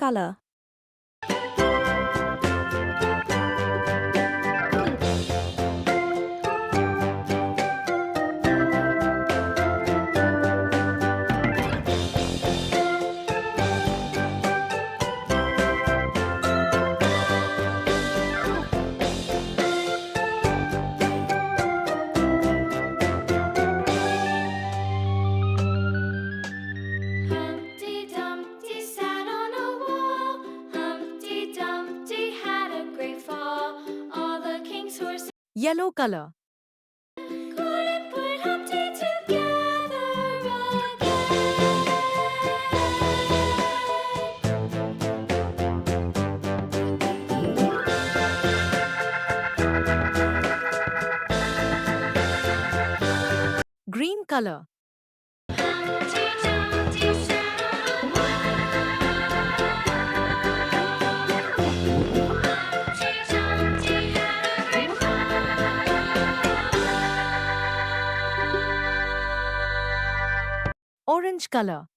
color. Humpty Dumpty sat on a wall. Humpty Dumpty had a great fall. All the king's horses Yellow color. couldn't put Humpty together Green color. Humpty Dumpty sat on a wall. Humpty Dumpty had a great fall. Orange color.